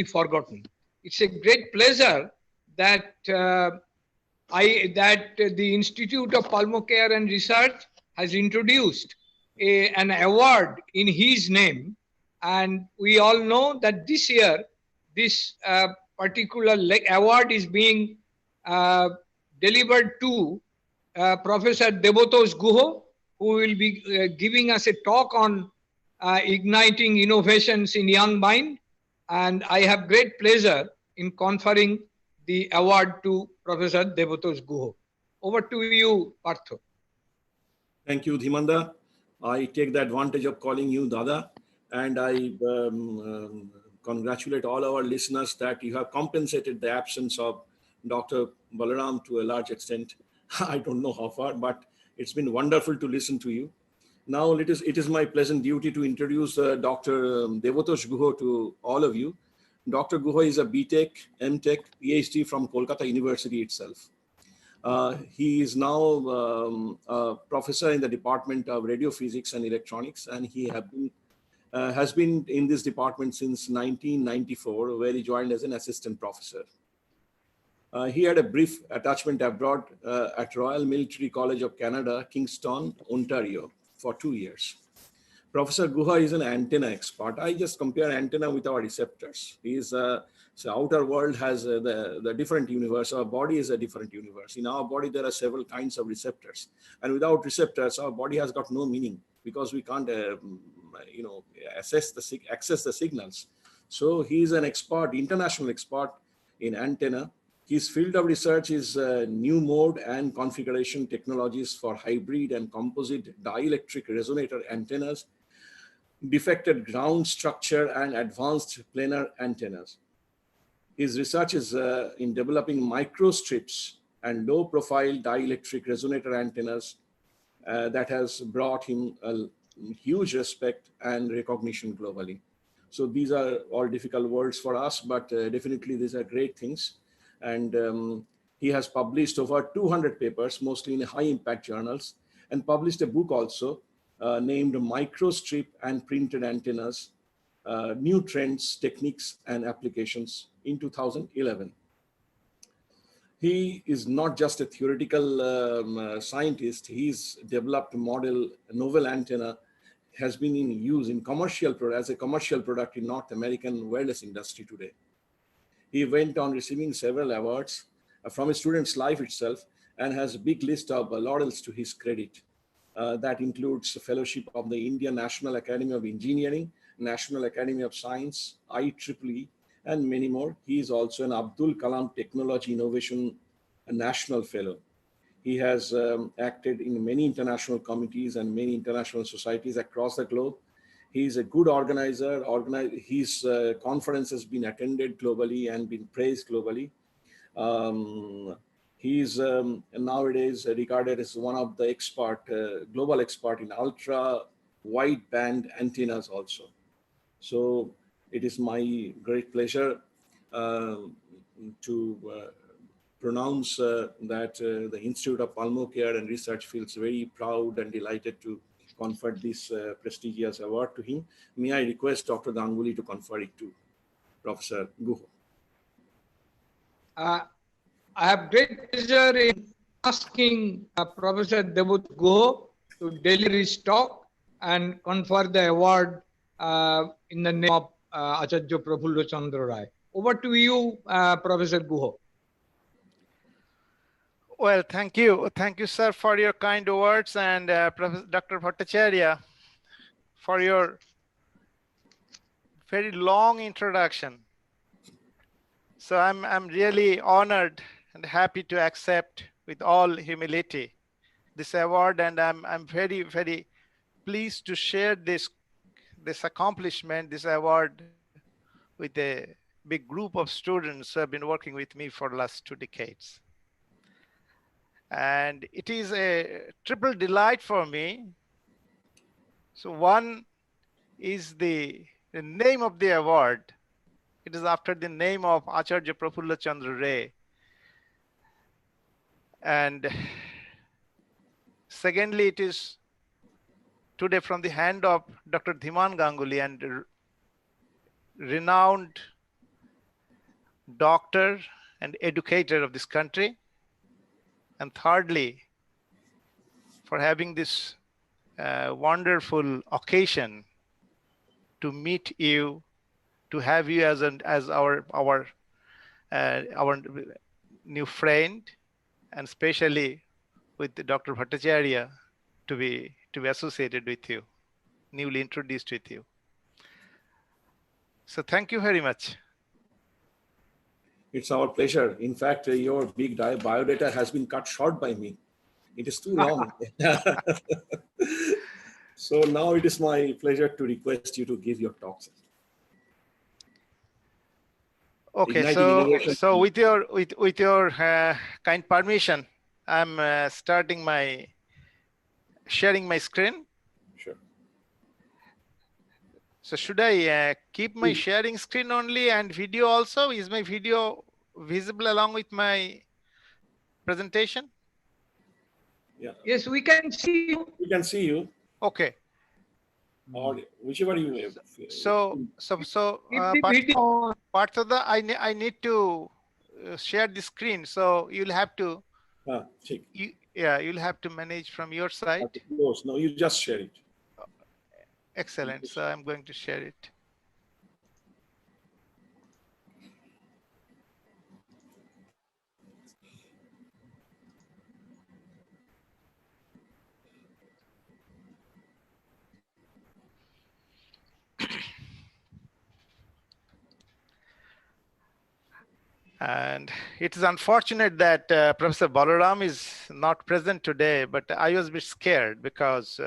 forgotten. It's a great pleasure that the Institute of Pulmocare and Research has introduced an award in his name, and we all know that this year this particular award is being uh, delivered to Professor Debatosh Guha, who will be giving us a talk on igniting innovations in young mind. And I have great pleasure in conferring the award to Professor Debatosh Guha. Over to you, Partho. Thank you, Dhimanda. I take the advantage of calling you Dada, and I congratulate all our listeners that you have compensated the absence of Dr. Balaram to a large extent. I don't know how far, but it's been wonderful to listen to you. Now it is my pleasant duty to introduce Dr. Debatosh Guha to all of you. Dr. Guha is a BTech, MTech, PhD from Kolkata University itself. He is now a professor in the Department of Radio Physics and Electronics, and he has been in this department since 1994, where he joined as an assistant professor. He had a brief attachment abroad at Royal Military College of Canada, Kingston, Ontario, for 2 years. Professor Guha is an antenna expert. I just compare antenna with our receptors. So outer world has the different universe. Our body is a different universe. In our body, there are several kinds of receptors. And without receptors, our body has got no meaning because we can't, access the signals. So he is an expert, international expert in antenna. His field of research is new mode and configuration technologies for hybrid and composite dielectric resonator antennas, defected ground structure, and advanced planar antennas. His research is in developing microstrips and low-profile dielectric resonator antennas that has brought him a huge respect and recognition globally. So these are all difficult words for us, but definitely these are great things. And he has published over 200 papers, mostly in high-impact journals, and published a book also named Microstrip and Printed Antennas, New Trends, Techniques, and Applications in 2011. He is not just a theoretical scientist. He's developed a novel antenna, has been in use in as a commercial product in North American wireless industry today. He went on receiving several awards from his student's life itself and has a big list of laurels to his credit. That includes a fellowship of the Indian National Academy of Engineering, National Academy of Science, IEEE, and many more. He is also an Abdul Kalam Technology Innovation National Fellow. He has acted in many international committees and many international societies across the globe. He is a good organizer. His conference has been attended globally and been praised globally. He is nowadays regarded as one of the global expert in ultra wideband antennas also. So it is my great pleasure to pronounce that the Institute of Pulmocare and Research feels very proud and delighted to confer this prestigious award to him. May I request Dr. Ganguly to confer it to Professor Guha. I have great pleasure in asking Professor Debatosh Guha to deliver his talk and confer the award in the name of Acharya Prafulla Chandra Rai. Over to you, Professor Guha. Well, thank you. Thank you, sir, for your kind words, and Dr. Bhattacharya for your very long introduction. So I'm really honored and happy to accept with all humility this award, and I'm very, very pleased to share this accomplishment, this award, with a big group of students who have been working with me for the last 2 decades. And it is a triple delight for me. So one is the name of the award. It is after the name of Acharya Prafulla Chandra Rai. And secondly, it is today from the hand of Dr. Dhiman Ganguly, and renowned doctor and educator of this country. And thirdly, for having this wonderful occasion to meet you, to have you as our new friend, and especially with Dr. Bhattacharya to be associated with you, newly introduced with you. So thank you very much. It's our pleasure. In fact, your big biodata has been cut short by me. It is too long. So now it is my pleasure to request you to give your talks. Okay, Igniting so with your kind permission, I'm sharing my screen. Sure. So should I keep my sharing screen only and video also? Is my video visible along with my presentation? Yeah. Yes, we can see you. We can see you. Okay. Or whichever you. Keep the video on. Partha, I need to share the screen, so you'll have to. You'll have to manage from your side. No, you just share it. Excellent. So I'm going to share it. And it is unfortunate that Professor Balaram is not present today, but I was a bit scared because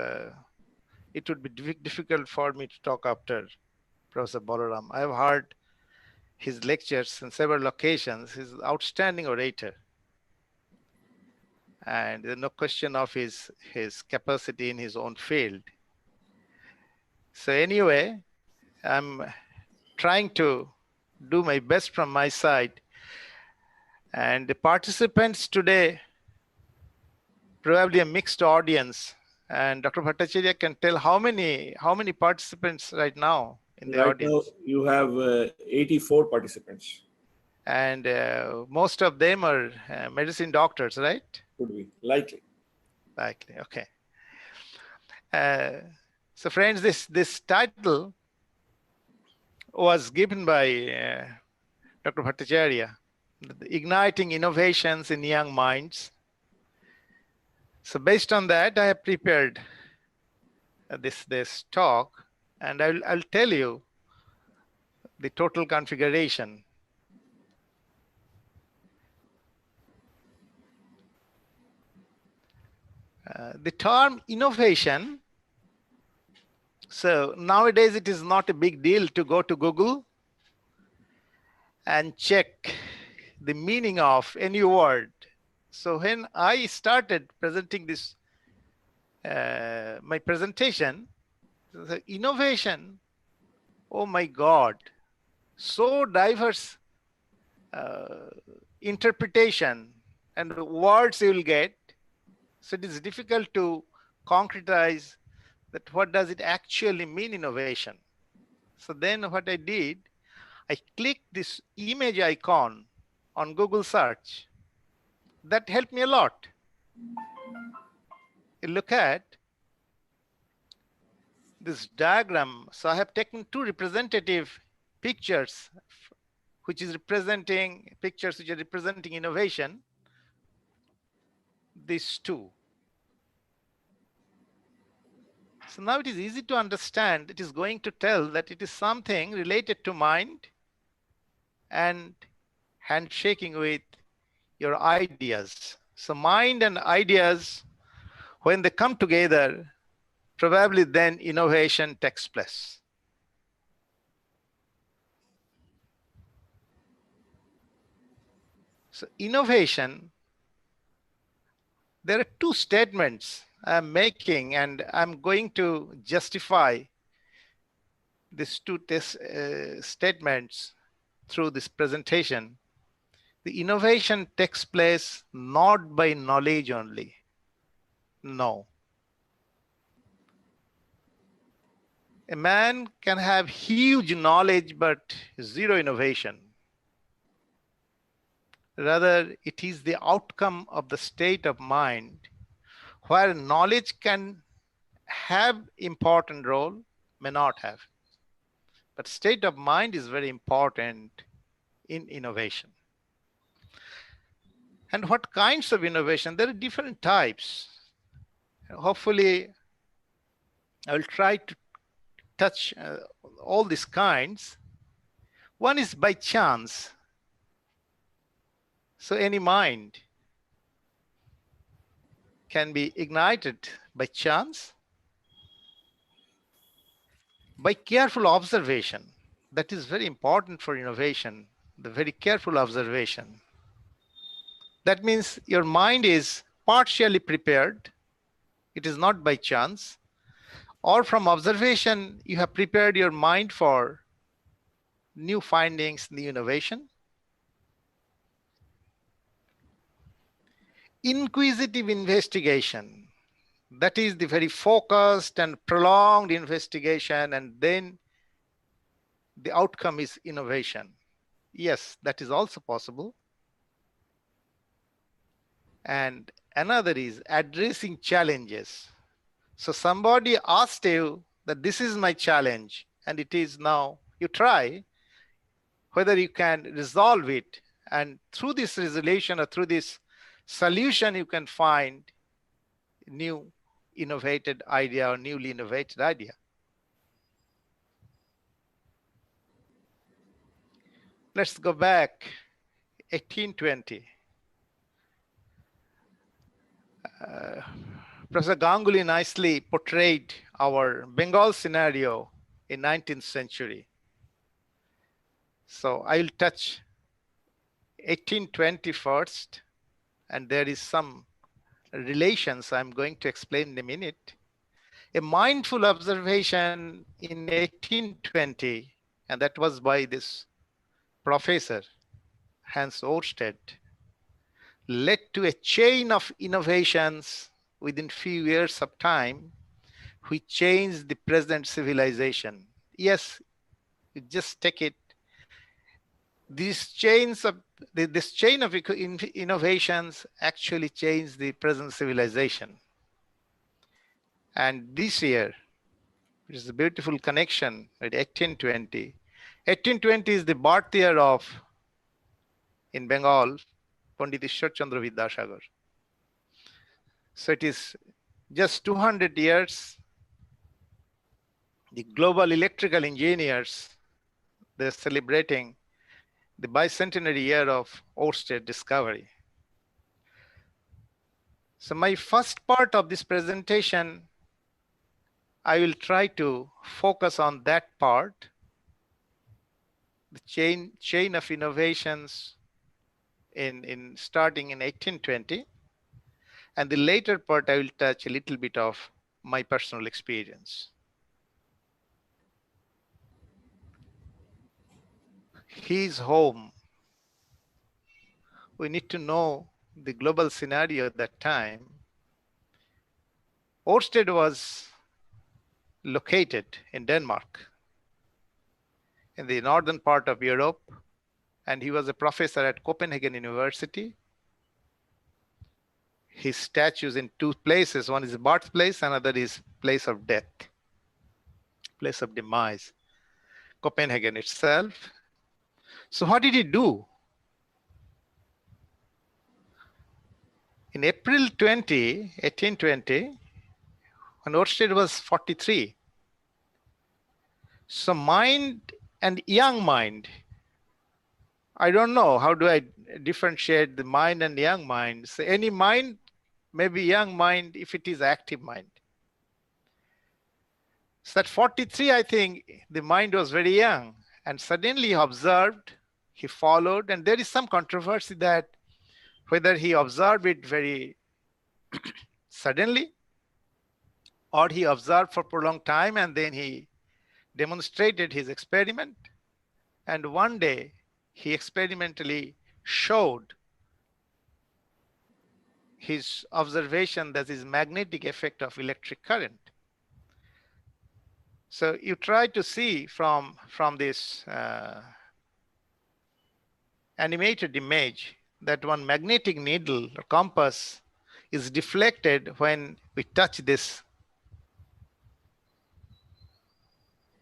it would be difficult for me to talk after Professor Balaram. I have heard his lectures on several occasions. He's an outstanding orator. And there's no question of his capacity in his own field. So anyway, I'm trying to do my best from my side. And the participants today, probably a mixed audience. And Dr. Bhattacharya can tell how many participants right now in the audience. Right now, you have 84 participants. And most of them are medicine doctors, right? Could be, likely. Likely, okay. So friends, this title was given by Dr. Bhattacharya, Igniting Innovations in Young Minds. So based on that, I have prepared this talk, and I'll tell you the total configuration. The term innovation, so nowadays it is not a big deal to go to Google and check the meaning of any word. So when I started presenting this, my presentation, the innovation, oh my God, so diverse interpretation and words you will get. So it is difficult to concretize that what does it actually mean, innovation. So then what I did, I clicked this image icon on Google search. That helped me a lot. You look at this diagram. So I have taken two representative pictures, which is representing pictures which are representing innovation. These two. So now it is easy to understand. It is going to tell that it is something related to mind and handshaking with your ideas. So mind and ideas, when they come together, probably then innovation takes place. So innovation, there are two statements I'm making, and I'm going to justify these two statements through this presentation. The innovation takes place not by knowledge only. No. A man can have huge knowledge but zero innovation. Rather, it is the outcome of the state of mind where knowledge can have important role, may not have. But state of mind is very important in innovation. And what kinds of innovation? There are different types. Hopefully, I will try to touch all these kinds. One is by chance. So any mind can be ignited by chance, by careful observation. That is very important for innovation, the very careful observation. That means your mind is partially prepared. It is not by chance. Or from observation, you have prepared your mind for new findings, new innovation. Inquisitive investigation. That is the very focused and prolonged investigation, and then the outcome is innovation. Yes, that is also possible. And another is addressing challenges. So somebody asked you that this is my challenge, and it is now, you try whether you can resolve it. And through this resolution or through this solution, you can find new innovated idea or newly innovated idea. Let's go back 1820. Professor Ganguly nicely portrayed our Bengal scenario in 19th century. So I will touch 1820 first, and there is some relations I'm going to explain in a minute. A mindful observation in 1820, and that was by this professor, Hans Oersted, led to a chain of innovations within few years of time, which changed the present civilization. Yes, you just take it. This chain of innovations actually changed the present civilization. And this year, which is a beautiful connection with 1820. 1820 is the birth year of, in Bengal, Pandit Ishwar Chandra Vidyasagar. So it is just 200 years. The global electrical engineers, they're celebrating the bicentenary year of Oersted discovery. So my first part of this presentation, I will try to focus on that part, the chain of innovations in starting in 1820. And the later part, I will touch a little bit of my personal experience. His home. We need to know the global scenario at that time. Oersted was located in Denmark, in the northern part of Europe, and he was a professor at Copenhagen University. His statue is in two places. One is birthplace, another is place of death, place of demise, Copenhagen itself. So what did he do? In April 1820, when Oersted was 43, so mind and young mind, I don't know, how do I differentiate the mind and young mind? So any mind may be young mind if it is active mind. So at 43, I think the mind was very young, and suddenly he observed, he followed, and there is some controversy that whether he observed it very suddenly or he observed for prolonged time and then he demonstrated his experiment. And one day he experimentally showed his observation, that is magnetic effect of electric current. So you try to see from this animated image that one magnetic needle or compass is deflected when we touch this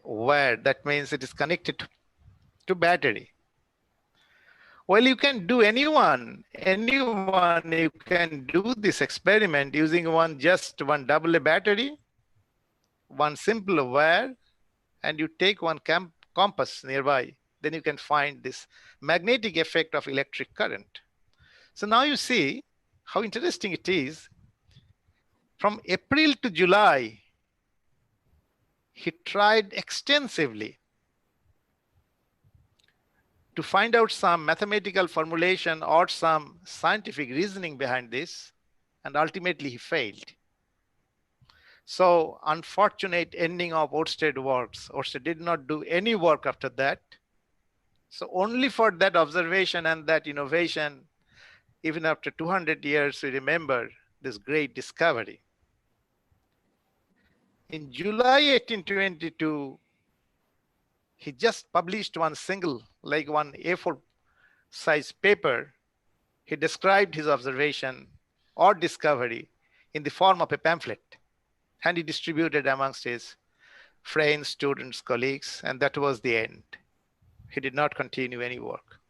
wire. That means it is connected to battery. Well, you can do anyone you can do this experiment using just one AA battery, one simple wire, and you take one compass nearby. Then you can find this magnetic effect of electric current. So now you see how interesting it is. From April to July, he tried extensively to find out some mathematical formulation or some scientific reasoning behind this, and ultimately he failed. So unfortunate ending of Oersted works. Oersted did not do any work after that. So only for that observation and that innovation, even after 200 years, we remember this great discovery. In July 1822, he just published one single, like one A4 size paper. He described his observation or discovery in the form of a pamphlet, and he distributed amongst his friends, students, colleagues, and that was the end. He did not continue any work.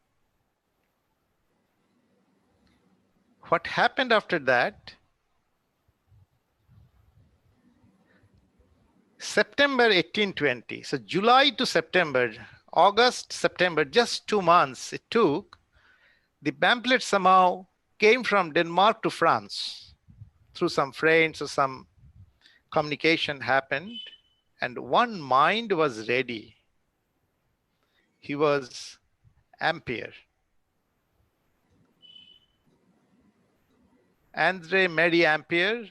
What happened after that? September 1820, so July to September, August, September, just 2 months it took. The pamphlet somehow came from Denmark to France through some friends or some communication happened, and one mind was ready. He was Ampere. André Marie Ampere,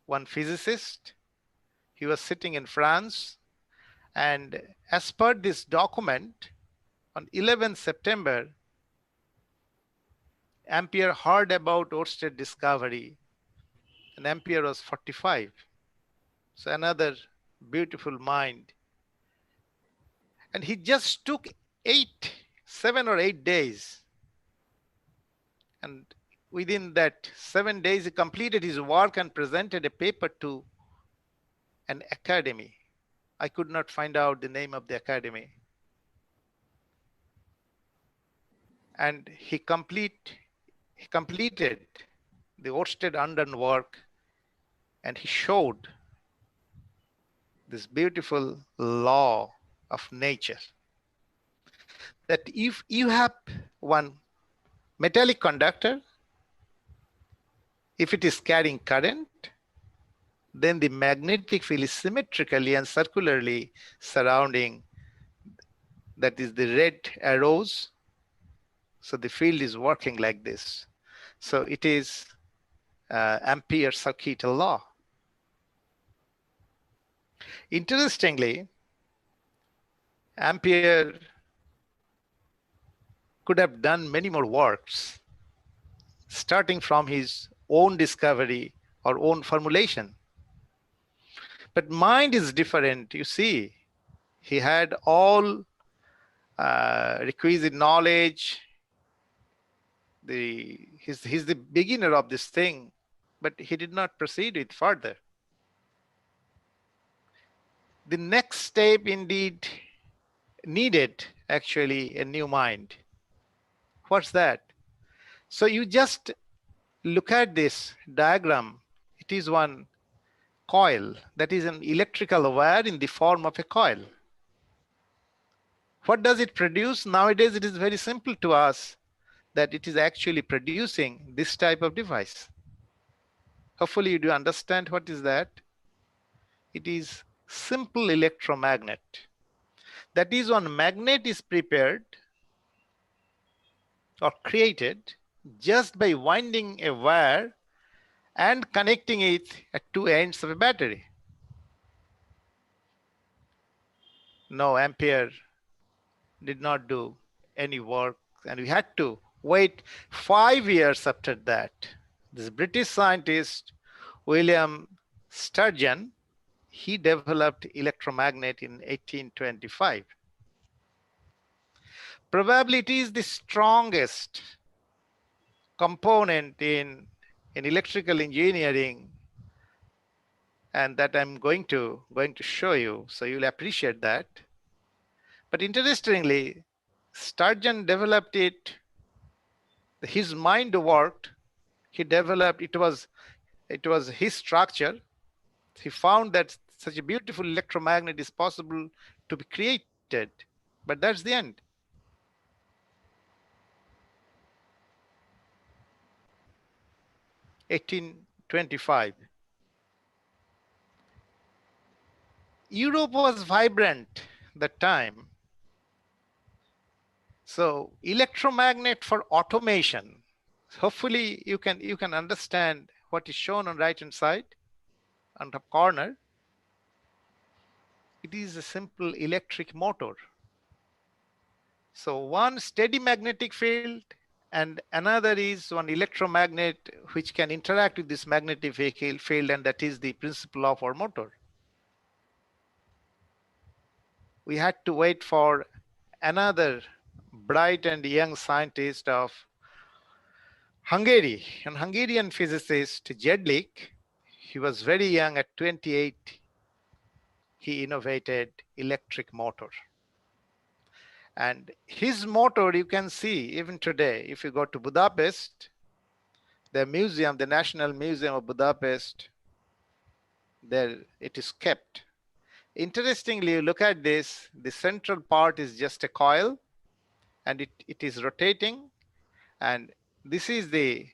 one physicist. He was sitting in France, and as per this document, on 11th September, Ampere heard about Oersted discovery, and Ampere was 45. So another beautiful mind. And he just took 7 or 8 days. And within that 7 days, he completed his work and presented a paper to an academy. I could not find out the name of the academy. And he completed the Oersted undone work, and he showed this beautiful law of nature, that if you have one metallic conductor, if it is carrying current, then the magnetic field is symmetrically and circularly surrounding, that is the red arrows. So the field is working like this. So it is Ampere's circuital law. Interestingly, Ampere could have done many more works, starting from his own discovery or own formulation. But mind is different. You see, he had all requisite knowledge. He's the beginner of this thing, but he did not proceed it further. The next step indeed needed actually a new mind. What's that? So you just look at this diagram. It is one coil, that is an electrical wire in the form of a coil. What does it produce? Nowadays, it is very simple to us that it is actually producing this type of device. Hopefully you do understand what is that. It is simple electromagnet. That is, one magnet is prepared or created just by winding a wire and connecting it at two ends of a battery. No, Ampere did not do any work, and we had to wait 5 years after that. This British scientist, William Sturgeon, he developed electromagnet in 1825. Probably it is the strongest component in electrical engineering, and that I'm going to show you, so you'll appreciate that. But interestingly, Sturgeon developed it. His mind worked. He developed it was his structure. He found that such a beautiful electromagnet is possible to be created. But that's the end. (1825). Europe was vibrant that time. So electromagnet for automation. Hopefully you can understand what is shown on right hand side on the corner. It is a simple electric motor. So one steady magnetic field and another is one electromagnet which can interact with this magnetic field, and that is the principle of our motor. We had to wait for another bright and young scientist of Hungary, an Hungarian physicist, Jedlik. He was very young, at 28. He innovated electric motor. And his motor, you can see even today, if you go to Budapest, the museum, the National Museum of Budapest, there it is kept. Interestingly, you look at this, the central part is just a coil, and it is rotating, and this is the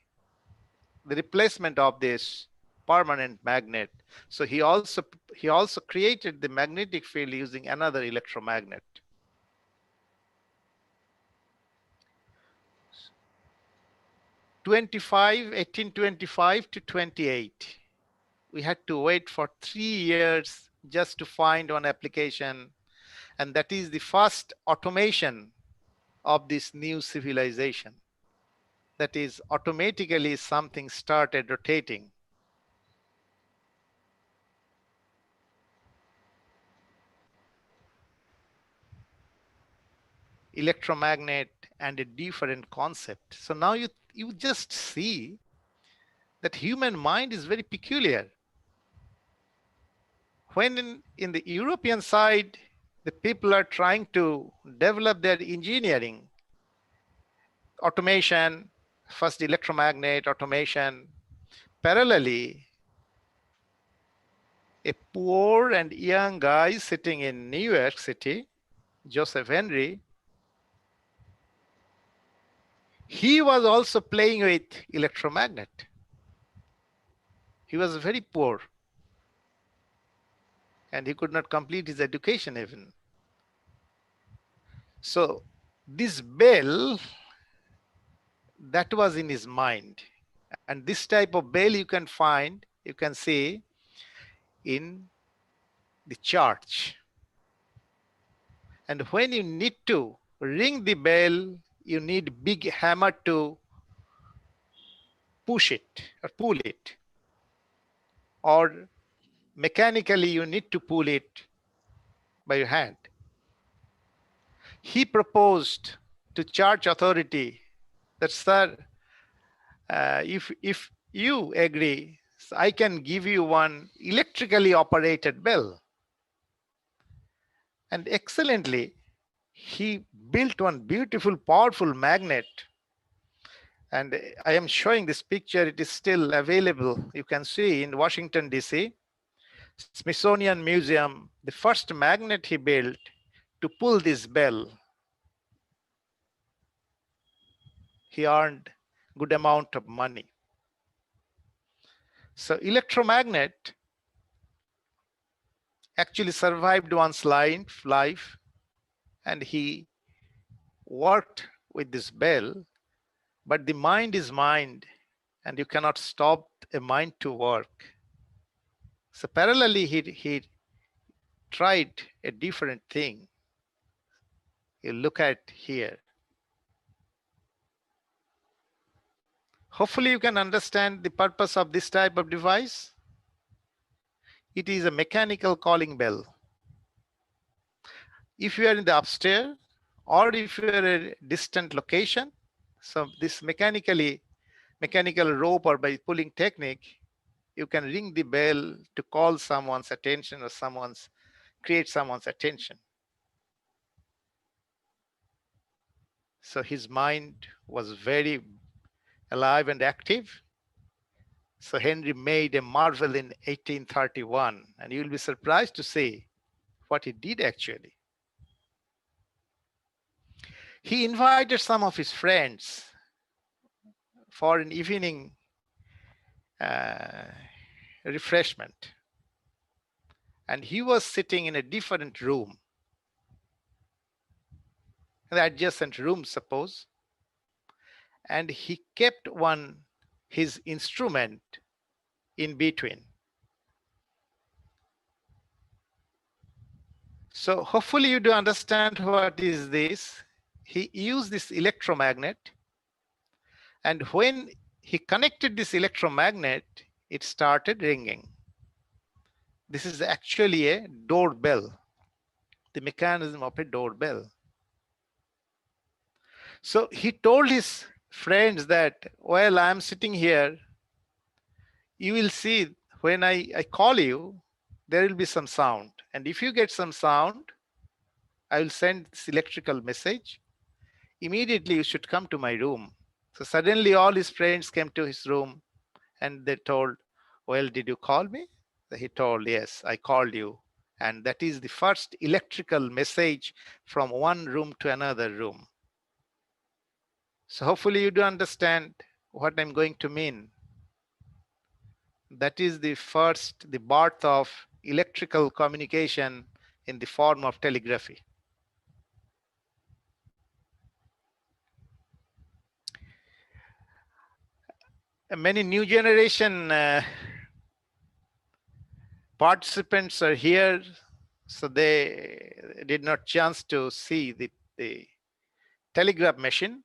replacement of this permanent magnet. So he also created the magnetic field using another electromagnet. (1825 to 28). We had to wait for 3 years just to find one application, and that is the first automation of this new civilization. That is, automatically something started rotating. Electromagnet and a different concept. So now you just see that human mind is very peculiar. When in the European side, the people are trying to develop their engineering, automation, first electromagnet, automation. Parallelly, a poor and young guy sitting in New York City, Joseph Henry, he was also playing with electromagnet. He was very poor, and he could not complete his education even. So this bell, that was in his mind. And this type of bell you can see in the church. And when you need to ring the bell, you need big hammer to push it or pull it. Or mechanically you need to pull it by your hand. He proposed to church authority that, sir, if you agree, I can give you one electrically operated bell. And excellently, he built one beautiful, powerful magnet. And I am showing this picture. It is still available. You can see in Washington, D.C., Smithsonian Museum, the first magnet he built to pull this bell. He earned good amount of money. So electromagnet actually survived one's life, and he worked with this bell. But the mind is mind, and you cannot stop a mind to work. So parallelly, he tried a different thing. You look at here. Hopefully you can understand the purpose of this type of device. It is a mechanical calling bell. If you are in the upstairs, or if you are at a distant location, so this mechanically mechanical rope or by pulling technique, you can ring the bell to call someone's attention or create someone's attention. So his mind was very alive and active. So Henry made a marvel in 1831, and you'll be surprised to see what he did actually. He invited some of his friends for an evening uh, refreshment. And he was sitting in a different room, the adjacent room, suppose. And he kept his instrument in between. So hopefully you do understand what is this. He used this electromagnet, and when he connected this electromagnet, it started ringing. This is actually a doorbell, the mechanism of a doorbell. So he told his friends that, well, I'm sitting here. You will see when I call you, there will be some sound. And if you get some sound, I will send this electrical message. Immediately you should come to my room. So suddenly all his friends came to his room and they told, well, did you call me? He told, yes, I called you. And that is the first electrical message from one room to another room. So hopefully you do understand what I'm going to mean. That is the birth of electrical communication in the form of telegraphy. Many new generation participants are here, so they did not chance to see the telegraph machine.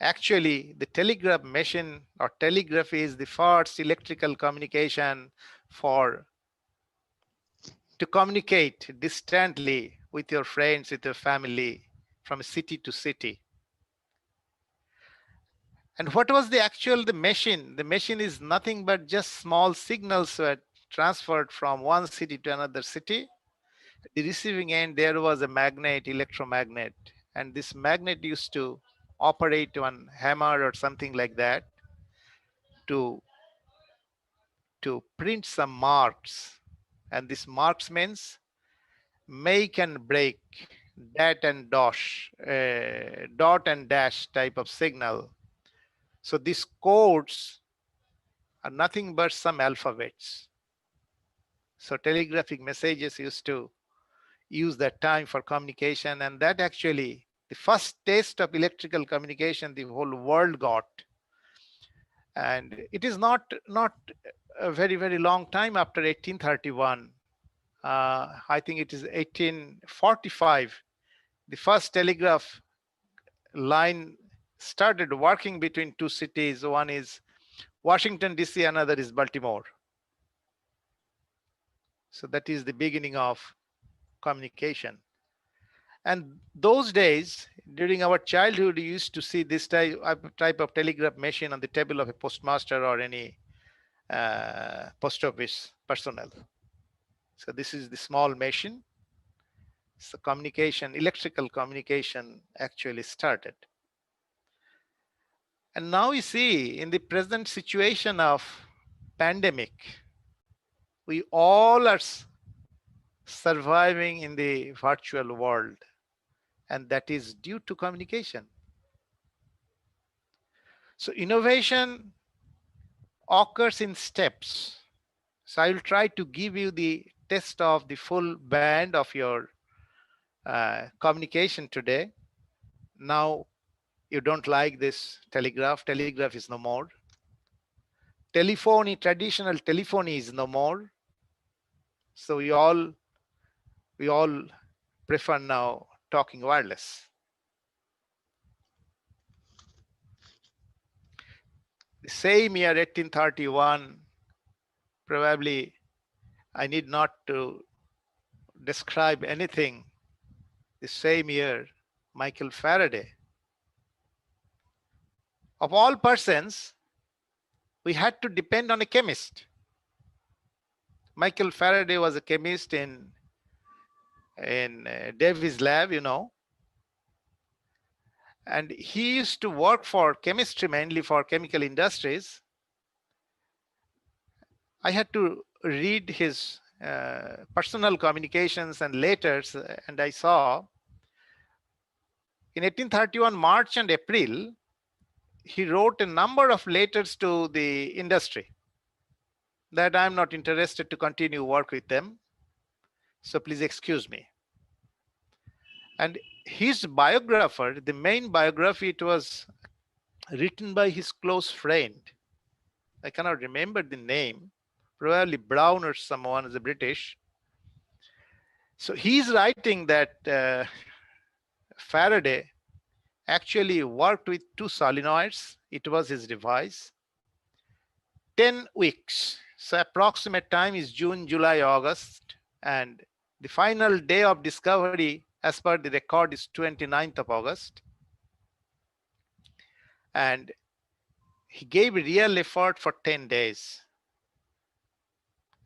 Actually, the telegraph machine or telegraphy is the first electrical communication to communicate distantly with your friends, with your family, from city to city. And what was the machine? The machine is nothing but just small signals were transferred from one city to another city. The receiving end, there was a magnet, electromagnet, and this magnet used to operate on hammer or something like that to print some marks. And this marks means make and break, dot and dash type of signal. So these codes are nothing but some alphabets. So telegraphic messages used to use that time for communication, and that actually the first taste of electrical communication the whole world got. And it is not a very long time after 1831. I think it is 1845. The first telegraph line started working between two cities. One is Washington, D.C., another is Baltimore. So that is the beginning of communication. And those days, during our childhood, we used to see this type of telegraph machine on the table of a postmaster or any post office personnel. So this is the small machine. So electrical communication actually started. And now we see in the present situation of pandemic, we all are surviving in the virtual world, and that is due to communication. So innovation occurs in steps. So I will try to give you the test of the full band of your communication today. Now you don't like this telegraph. Telegraph is no more. Telephony, traditional telephony is no more. So we all prefer now talking wireless. The same year, 1831, probably I need not to describe anything. The same year, Michael Faraday Of all persons, we had to depend on a chemist. Michael Faraday was a chemist in Davis lab, you know, and he used to work for chemistry, mainly for chemical industries. I had to read his personal communications and letters, and I saw in 1831 March and April, he wrote a number of letters to the industry that I'm not interested to continue work with them, so please excuse me. And his biographer, the main biography, it was written by his close friend. I cannot remember the name, probably Brown or someone is a British. So he's writing that Faraday actually worked with two solenoids. It was his device. 10 weeks. So approximate time is June, July, August. And the final day of discovery, as per the record, is 29th of August. And he gave real effort for 10 days.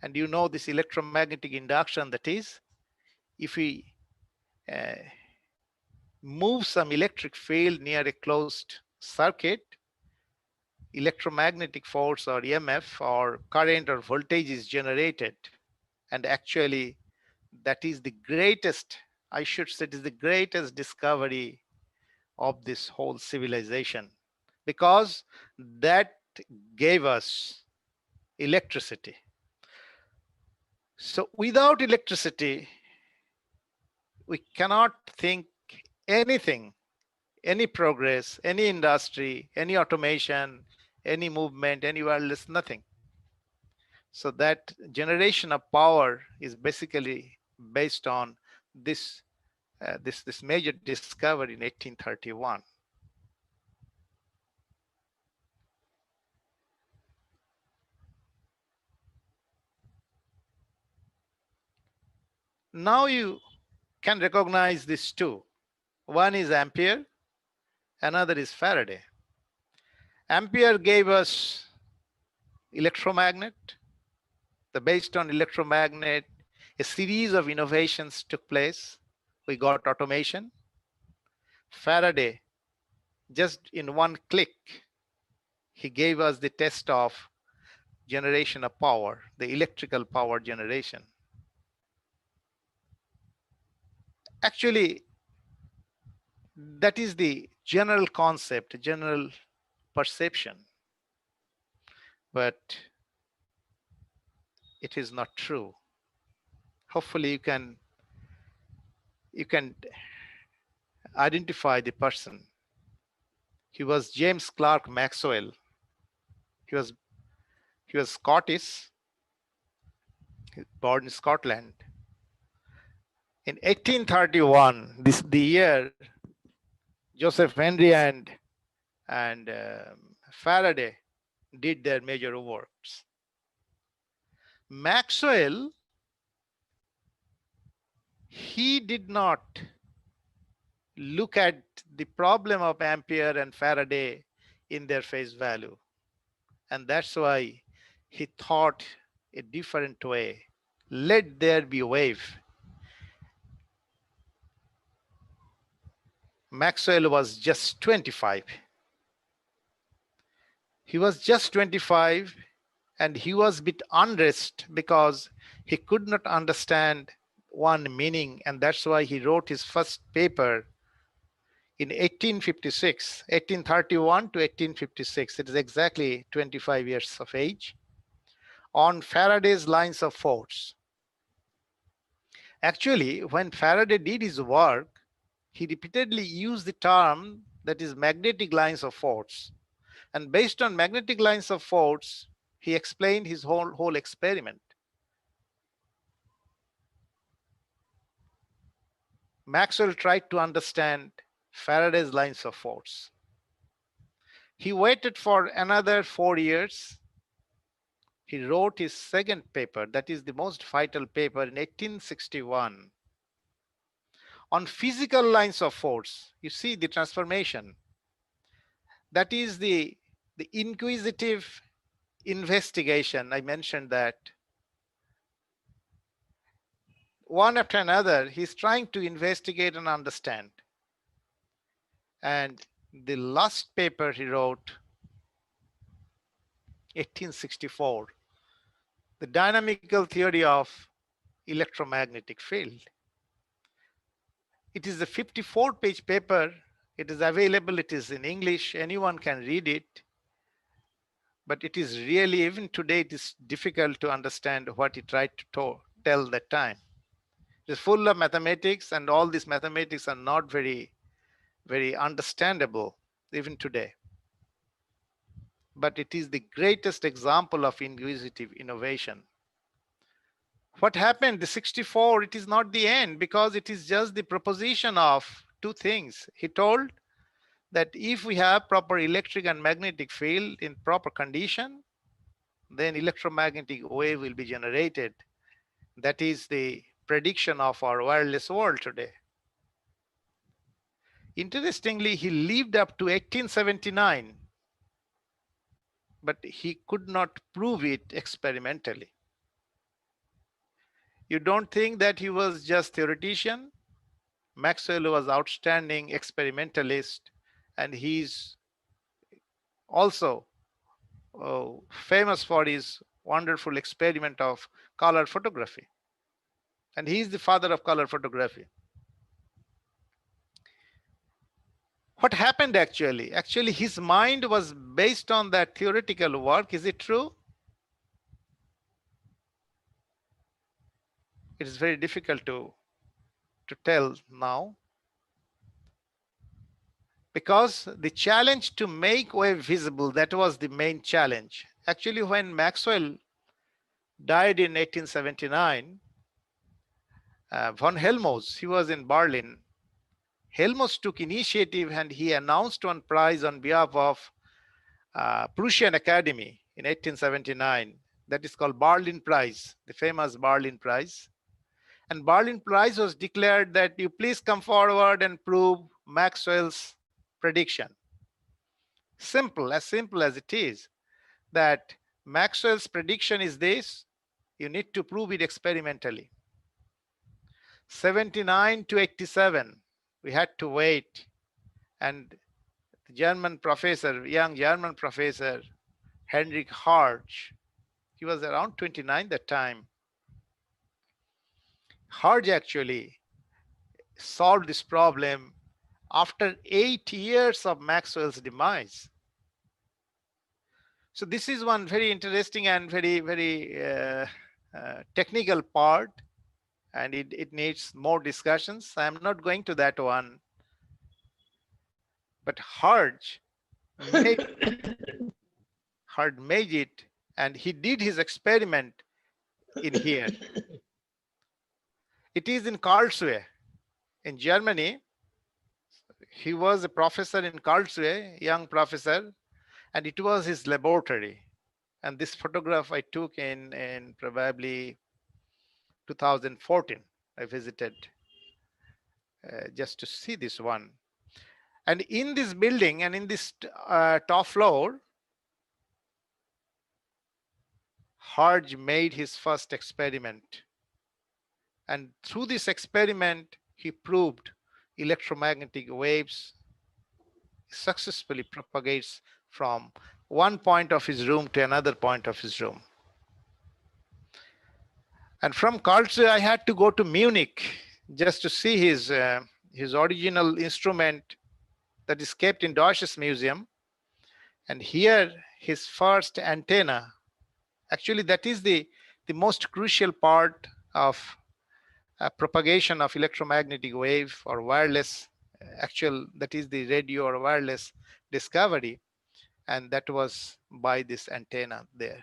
And you know this electromagnetic induction, that is, if we move some electric field near a closed circuit, electromagnetic force or EMF or current or voltage is generated. And actually, that is the greatest, I should say, it is the greatest discovery of this whole civilization, because that gave us electricity. So without electricity, we cannot think anything, any progress, any industry, any automation, any movement, any wireless, nothing. So that generation of power is basically based on this this major discovery in 1831. Now you can recognize these two. One is Ampere, another is Faraday. Ampere gave us electromagnet. Based on electromagnet, a series of innovations took place. We got automation. Faraday, just in one click, he gave us the test of generation of power, the electrical power generation. Actually, that is the general concept, general perception, but it is not true. Hopefully you can identify the person. He was James Clerk Maxwell. He was Scottish, born in Scotland. In 1831, the year Joseph Henry and Faraday did their major works. Maxwell, he did not look at the problem of Ampere and Faraday in their face value. And that's why he thought a different way. Let there be a wave. Maxwell was just 25. He was just 25, and he was a bit unrest because he could not understand one meaning, and that's why he wrote his first paper in 1856, 1831 to 1856. It is exactly 25 years of age, on Faraday's lines of force. Actually, when Faraday did his work, he repeatedly used the term that is magnetic lines of force. And based on magnetic lines of force, he explained his whole experiment. Maxwell tried to understand Faraday's lines of force. He waited for another 4 years. He wrote his second paper, that is the most vital paper, in 1861 on physical lines of force. You see the transformation. That is the inquisitive investigation. I mentioned that. One after another, he's trying to investigate and understand. And the last paper he wrote, 1864, the dynamical theory of electromagnetic field. It is a 54-page paper. It is available. It is in English. Anyone can read it. But it is really, even today, it is difficult to understand what he tried to tell that time. It is full of mathematics, and all these mathematics are not very, very understandable even today. But it is the greatest example of inquisitive innovation. What happened, the 64, it is not the end, because it is just the proposition of two things. He told that if we have proper electric and magnetic field in proper condition, then electromagnetic wave will be generated. That is the prediction of our wireless world today. Interestingly, he lived up to 1879, but he could not prove it experimentally. You don't think that he was just theoretician? Maxwell was outstanding experimentalist, and he's also famous for his wonderful experiment of color photography. And he's the father of color photography. What happened actually? Actually, his mind was based on that theoretical work. Is it true? It is very difficult to tell now, because the challenge to make wave visible, that was the main challenge. Actually, when Maxwell died in 1879, von Helmholtz, he was in Berlin. Helmholtz took initiative and he announced one prize on behalf of Prussian Academy in 1879. That is called Berlin Prize, the famous Berlin Prize. And Berlin Prize was declared that you please come forward and prove Maxwell's prediction. Simple as it is, that Maxwell's prediction is this, you need to prove it experimentally. 79 to 87, we had to wait. And the German professor, young German professor, Heinrich Harge, he was around 29 that time. Harge actually solved this problem after 8 years of Maxwell's demise. So this is one very interesting and very, very technical part, and it needs more discussions. I'm not going to that one. But Harge made it, and he did his experiment in here. It is in Karlsruhe, in Germany. He was a professor in Karlsruhe, young professor, and it was his laboratory. And this photograph I took in probably 2014. I visited just to see this one. And in this building and in this top floor, Harge made his first experiment. And through this experiment, he proved electromagnetic waves successfully propagates from one point of his room to another point of his room. And from Karlsruhe, I had to go to Munich just to see his original instrument that is kept in Deutsches Museum. And here, his first antenna, actually that is the most crucial part of propagation of electromagnetic wave or wireless, that is the radio or wireless discovery. And that was by this antenna there.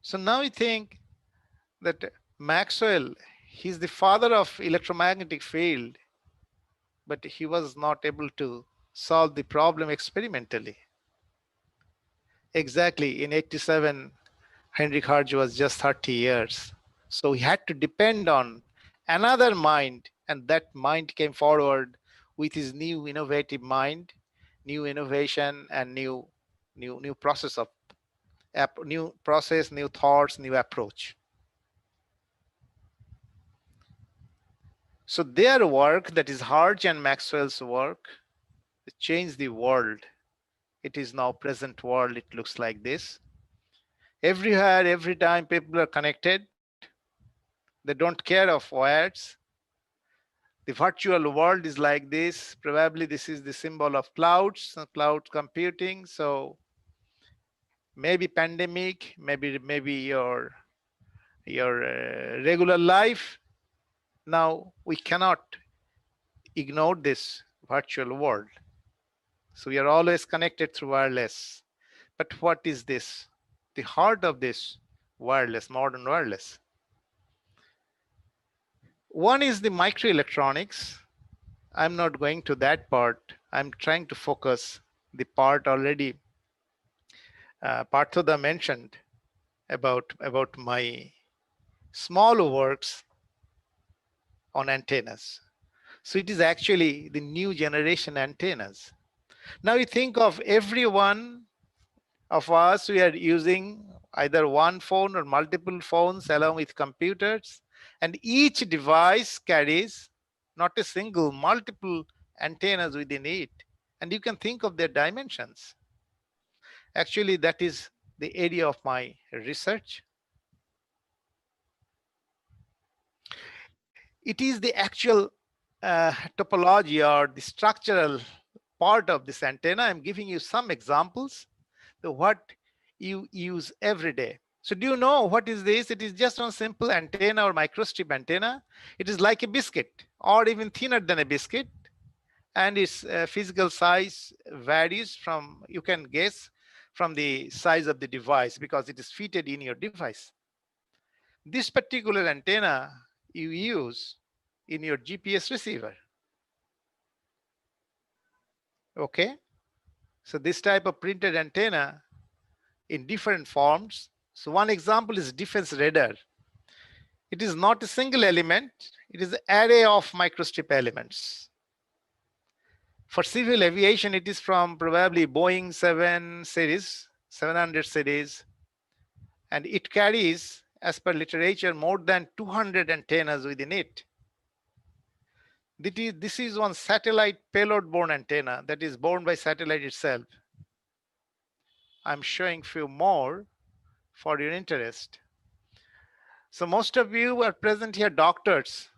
So now we think that Maxwell, he's the father of electromagnetic field, but he was not able to solve the problem experimentally. Exactly, in 87, Heinrich Harge was just 30 years. So he had to depend on another mind, and that mind came forward with his new innovative mind, new innovation, and new process of new process, new thoughts, new approach. So their work, that is Harge and Maxwell's work, changed the world. It is now present world. It looks like this. Everywhere, every time people are connected, they don't care of wires. The virtual world is like this. Probably this is the symbol of clouds, cloud computing. So maybe pandemic, maybe your regular life. Now we cannot ignore this virtual world. So we are always connected through wireless. But what is this? The heart of this wireless, modern wireless. One is the microelectronics. I'm not going to that part. I'm trying to focus the part already Parthoda mentioned about my small works on antennas. So it is actually the new generation antennas. Now you think of every one of us, we are using either one phone or multiple phones along with computers, and each device carries not a single, multiple antennas within it. And you can think of their dimensions. Actually, that is the area of my research. It is the actual topology or the structural part of this antenna. I'm giving you some examples of what you use every day. So do you know what is this? It is just one simple antenna or microstrip antenna. It is like a biscuit or even thinner than a biscuit. And its physical size varies from, you can guess, from the size of the device because it is fitted in your device. This particular antenna you use in your GPS receiver. Okay. So this type of printed antenna in different forms. So one example is defense radar. It is not a single element. It is an array of microstrip elements. For civil aviation, it is from probably Boeing 700 series. And it carries, as per literature, more than 200 antennas within it. This is one satellite payload-borne antenna that is borne by satellite itself. I'm showing few more for your interest. So most of you are present here, doctors.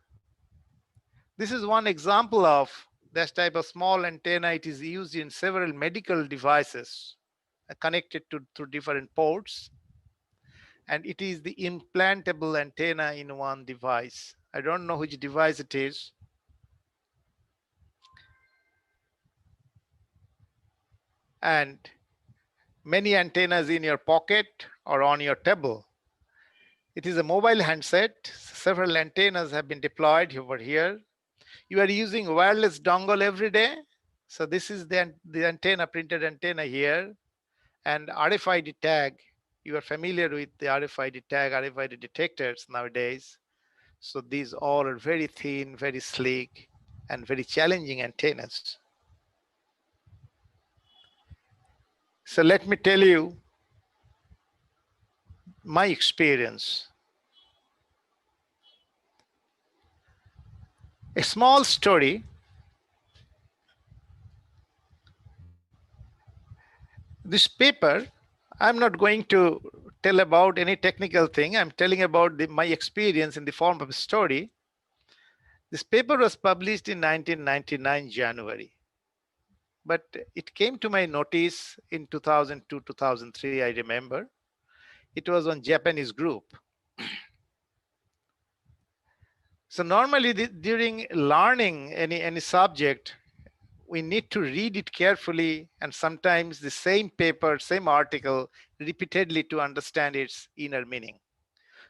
This is one example of this type of small antenna. It is used in several medical devices connected through different ports. And it is the implantable antenna in one device. I don't know which device it is. And many antennas in your pocket or on your table. It is a mobile handset. Several antennas have been deployed over here. You are using wireless dongle every day. So this is the antenna, printed antenna here, and RFID tag. You are familiar with the RFID tag, RFID detectors nowadays. So these all are very thin, very sleek, and very challenging antennas. So let me tell you my experience. A small story. This paper, I'm not going to tell about any technical thing. I'm telling about my experience in the form of a story. This paper was published in 1999 January. But it came to my notice in 2002, 2003, I remember. It was on Japanese group. So normally during learning any subject, we need to read it carefully, and sometimes the same paper, same article repeatedly to understand its inner meaning.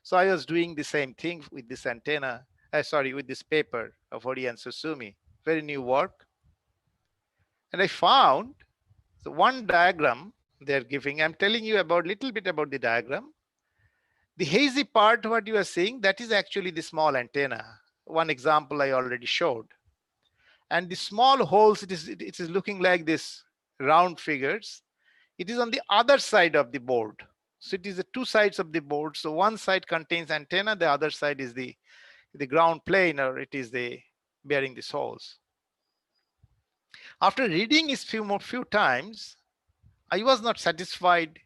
So I was doing the same thing with this antenna, with this paper of Hori and Susumi, very new work. And I found the one diagram they're giving. I'm telling you about little bit about the diagram. The hazy part, what you are seeing, that is actually the small antenna. One example I already showed. And the small holes, it is looking like this round figures. It is on the other side of the board. So it is the two sides of the board. So one side contains antenna, the other side is the ground plane, or it is the bearing these holes. After reading it few times, I was not satisfied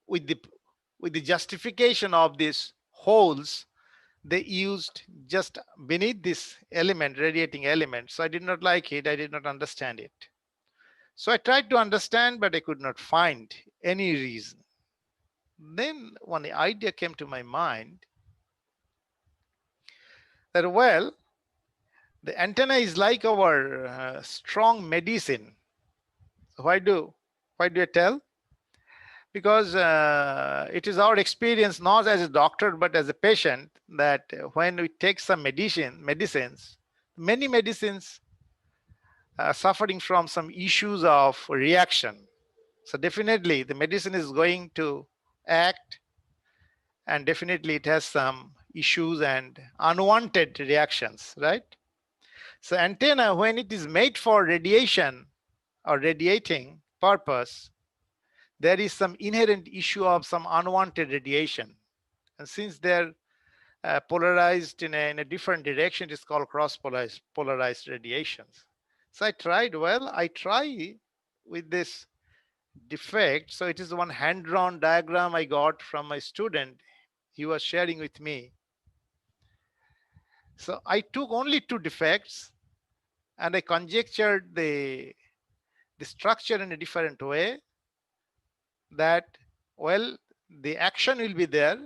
with the justification of these holes they used just beneath this element, radiating element. So I did not like it. I did not understand it. So I tried to understand, but I could not find any reason. Then one idea came to my mind that, well, the antenna is like our strong medicine. So why do I tell? Because it is our experience, not as a doctor, but as a patient, that when we take some medicines, many medicines are suffering from some issues of reaction. So definitely the medicine is going to act, and definitely it has some issues and unwanted reactions, right? So antenna, when it is made for radiation or radiating purpose, there is some inherent issue of some unwanted radiation. And since they're polarized in a different direction, it's called polarized radiations. So I try with this defect. So it is one hand-drawn diagram I got from my student. He was sharing with me. So I took only two defects and I conjectured the structure in a different way, that, well, the action will be there,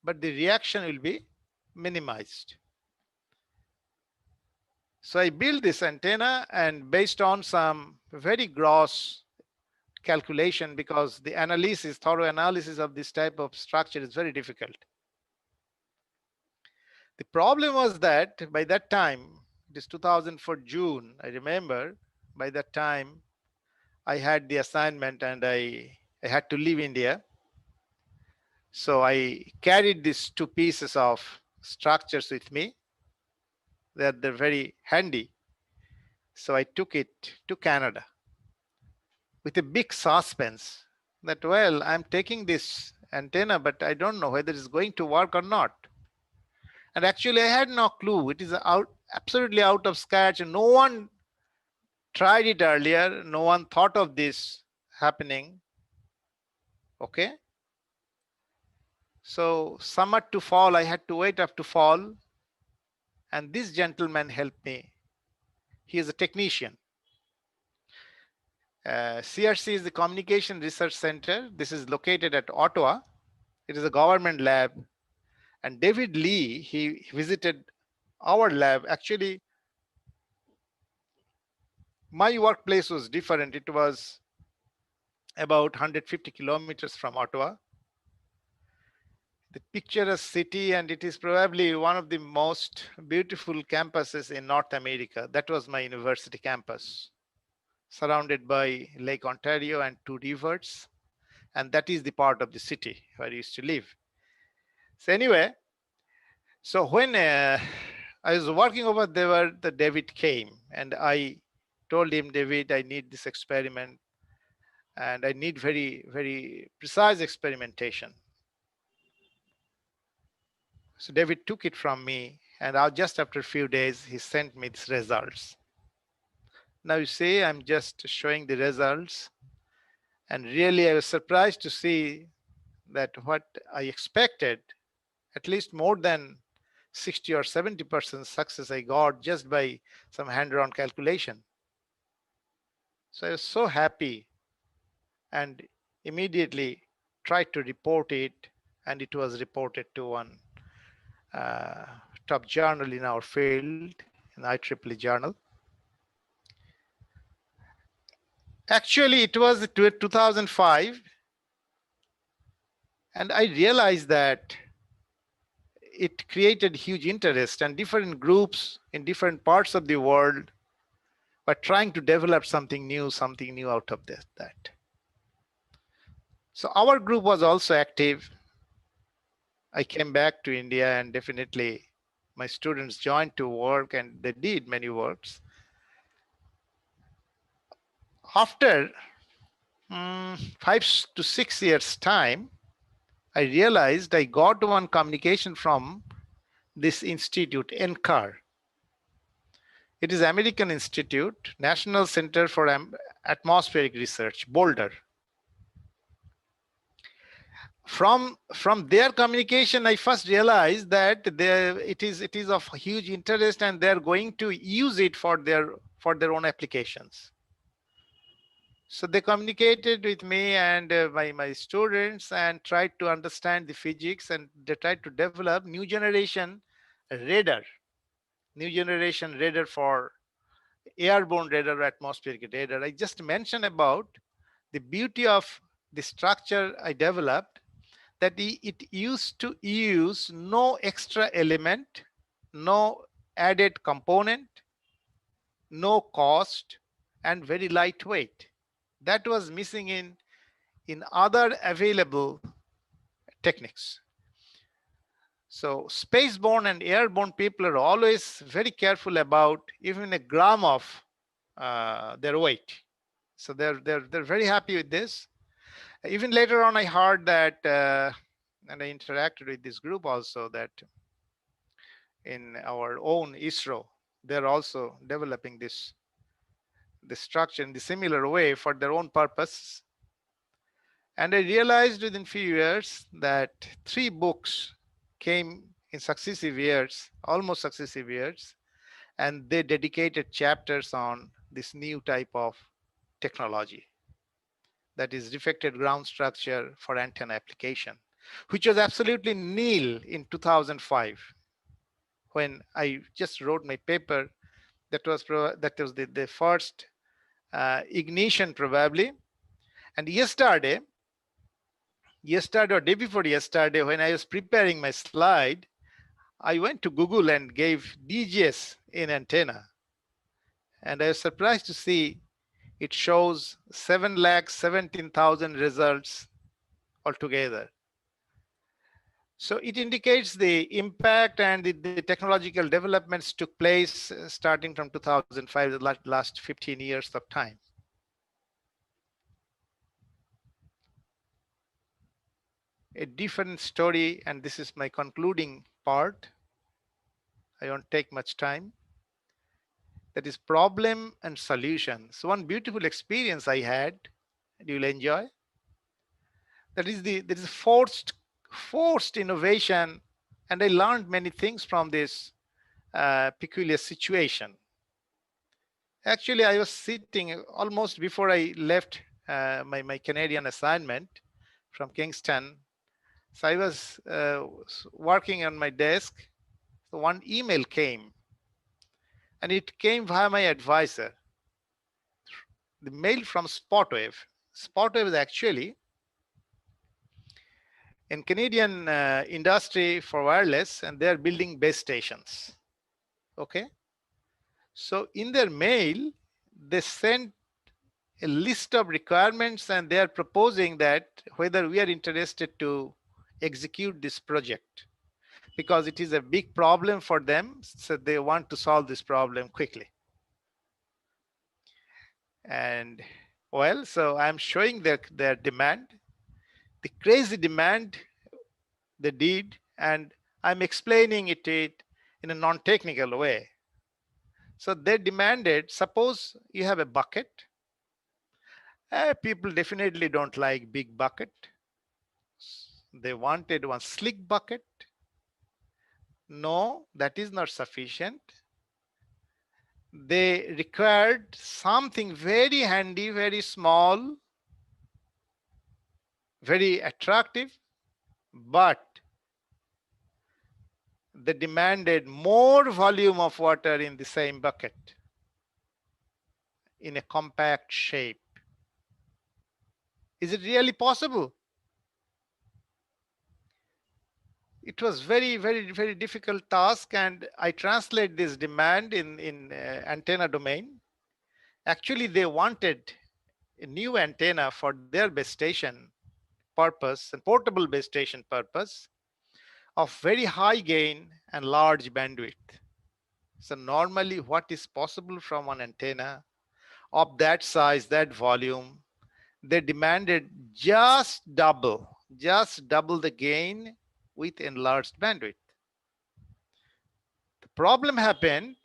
but the reaction will be minimized. So I built this antenna, and based on some very gross calculation, because the thorough analysis of this type of structure is very difficult. The problem was that by that time, it is 2004 June, I remember, by that time I had the assignment and I had to leave India. So I carried these two pieces of structures with me. They're very handy. So I took it to Canada with a big suspense that, well, I'm taking this antenna, but I don't know whether it's going to work or not. And actually I had no clue. It is absolutely out of scratch, and no one tried it earlier. No one thought of this happening. Okay. So summer to fall, I had to wait up to fall. And this gentleman helped me. He is a technician. CRC is the Communication Research Center. This is located at Ottawa. It is a government lab. And David Lee, he visited our lab. Actually, my workplace was different. It was about 150 kilometers from Ottawa. The picturesque city, and it is probably one of the most beautiful campuses in North America. That was my university campus, surrounded by Lake Ontario and two rivers. And that is the part of the city where I used to live. So anyway, so when I was working over there, the David came, and I told him, David, I need this experiment, and I need very, very precise experimentation. So David took it from me, and just after a few days, he sent me these results. Now you see, I'm just showing the results, and really I was surprised to see that what I expected, at least more than 60 or 70% success I got just by some hand-drawn calculation. So I was so happy and immediately tried to report it, and it was reported to one top journal in our field, an IEEE journal. Actually, it was 2005, and I realized that it created huge interest, and different groups in different parts of the world were trying to develop something new out of that. So our group was also active. I came back to India, and definitely my students joined to work, and they did many works. After 5 to 6 years time, I realized I got one communication from this institute, NCAR. It is American Institute, National Center for Atmospheric Research, Boulder. From their communication, I first realized that it is of huge interest, and they're going to use it for their own applications. So they communicated with me and my students and tried to understand the physics, and they tried to develop new generation radar for airborne radar, atmospheric radar. I just mentioned about the beauty of the structure I developed, that it used to use no extra element, no added component, no cost, and very lightweight. That was missing in other available techniques. So spaceborne and airborne people are always very careful about even a gram of their weight. So they're very happy with this. Even later on, I heard that, and I interacted with this group also, that in our own ISRO, they're also developing this structure in the similar way for their own purpose. And I realized within few years that 3 books came in successive years, almost successive years, and they dedicated chapters on this new type of technology, that is reflected ground structure for antenna application, which was absolutely nil in 2005 when I just wrote my paper. That was the first ignition probably. And yesterday or day before yesterday, when I was preparing my slide, I went to Google and gave DGS in antenna, and I was surprised to see it shows 7,17,000 results altogether. So it indicates the impact, and the technological developments took place starting from 2005, the last 15 years of time. A different story, and this is my concluding part. I won't take much time. That is problem and solution. So one beautiful experience I had, you'll enjoy. That is there is forced innovation, and I learned many things from this peculiar situation. Actually, I was sitting almost before I left my Canadian assignment from Kingston. So I was working on my desk. So one email came, and it came via my advisor. The mail from Spotwave. Spotwave is actually in Canadian industry for wireless, and they're building base stations. Okay. So in their mail, they sent a list of requirements, and they are proposing that whether we are interested to execute this project, because it is a big problem for them. So they want to solve this problem quickly. And well, so I'm showing their demand, the crazy demand they did, and I'm explaining it in a non-technical way. So they demanded, suppose you have a bucket. People definitely don't like big bucket. They wanted one slick bucket. No, that is not sufficient. They required something very handy, very small, very attractive, but they demanded more volume of water in the same bucket in a compact shape. Is it really possible? It was very, very, very difficult task, and I translate this demand in antenna domain. Actually, they wanted a new antenna for their base station purpose and portable base station purpose of very high gain and large bandwidth. So normally what is possible from an antenna of that size, that volume, they demanded just double the gain with enlarged bandwidth. The problem happened,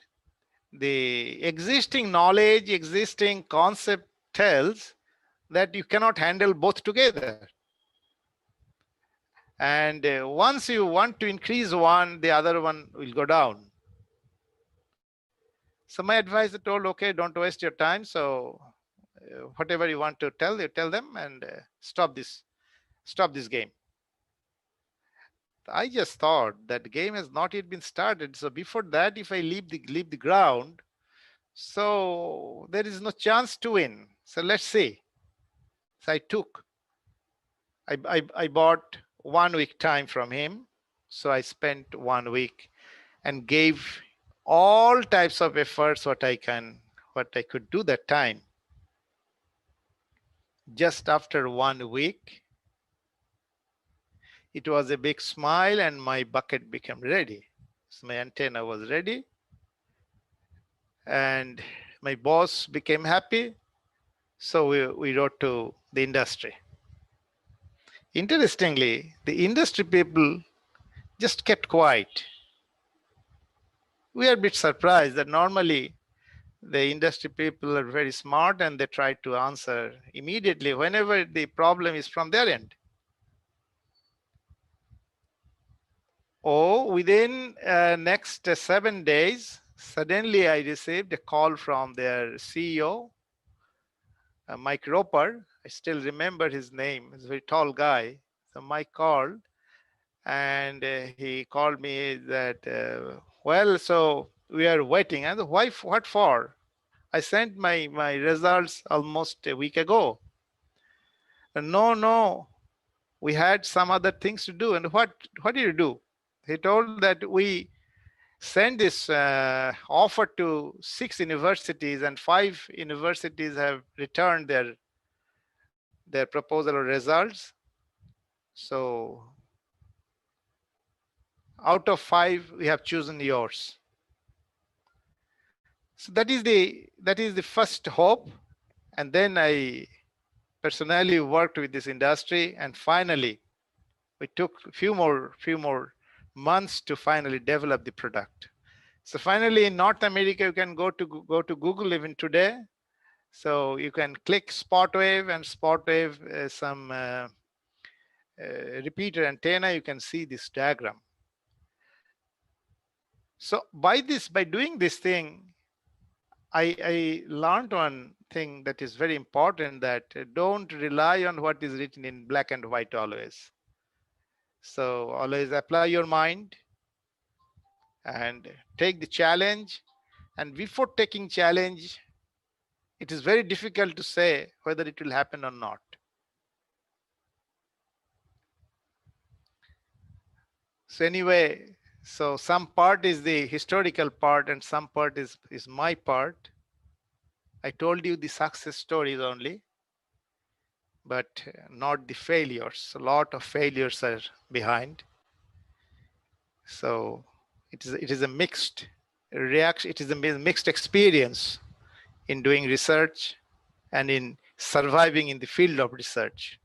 the existing knowledge, existing concept tells that you cannot handle both together. And once you want to increase one, the other one will go down. So my advisor told, okay, don't waste your time. So whatever you want to tell, you tell them, and stop this game. I just thought that the game has not yet been started. So before that, if I leave the ground, so there is no chance to win. So let's see. So I bought 1 week time from him. So I spent 1 week and gave all types of efforts what I could do that time. Just after 1 week, it was a big smile and my bucket became ready. So my antenna was ready and my boss became happy. So we wrote to the industry. Interestingly, the industry people just kept quiet. We are a bit surprised that normally the industry people are very smart and they try to answer immediately whenever the problem is from their end. Oh, within next 7 days, suddenly I received a call from their CEO, Mike Roper. I still remember his name. He's a very tall guy. So Mike called and he called me that, well, so we are waiting. And why, what for? I sent my results almost a week ago. No, we had some other things to do. And what did you do? He told that we sent this offer to 6 universities and 5 universities have returned their proposal or results. So out of 5, we have chosen yours. So that is the first hope. And then I personally worked with this industry, and finally we took a few more months to finally develop the product. So finally in North America, you can go to Google even today. So you can click spot wave, and spot wave some repeater antenna. You can see this diagram. So by doing this thing, I learned one thing that is very important, that don't rely on what is written in black and white always. So always apply your mind and take the challenge. And before taking challenge, it is very difficult to say whether it will happen or not. So anyway, so some part is the historical part and some part is my part. I told you the success stories only, but not the failures. A lot of failures are behind. So it is a mixed reaction. It is a mixed experience in doing research and in surviving in the field of research.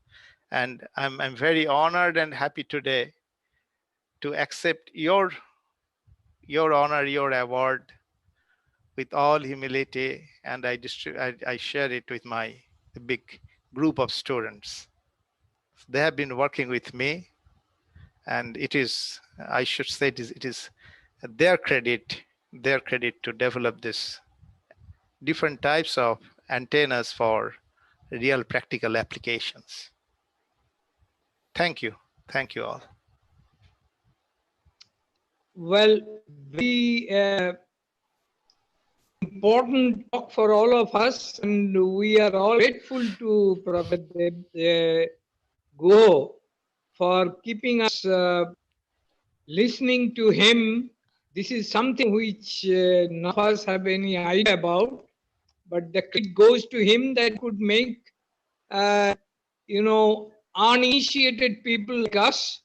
And I'm very honored and happy today to accept your honor, your award with all humility, and I share it with the big group of students. They have been working with me, and it is, I should say, it is their credit to develop this different types of antennas for real practical applications. Thank you all. Well, very important talk for all of us, and we are all grateful to Professor Guha for keeping us listening to him. This is something which none of us have any idea about, but the credit goes to him that could make uninitiated people like us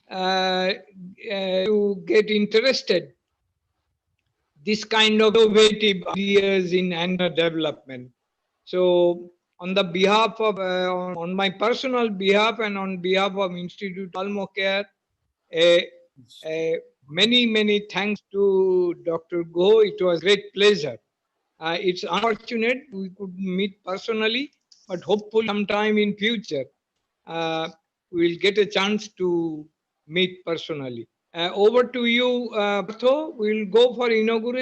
to get interested this kind of innovative ideas in antenna development. So, on the behalf of, on my personal behalf and on behalf of Institute Pulmocare, uh, uh, many thanks to Dr. Go. It was great pleasure. It's unfortunate we could meet personally, but hopefully sometime in future we'll get a chance to meet personally. Over to you, Partho. We'll go for inauguration.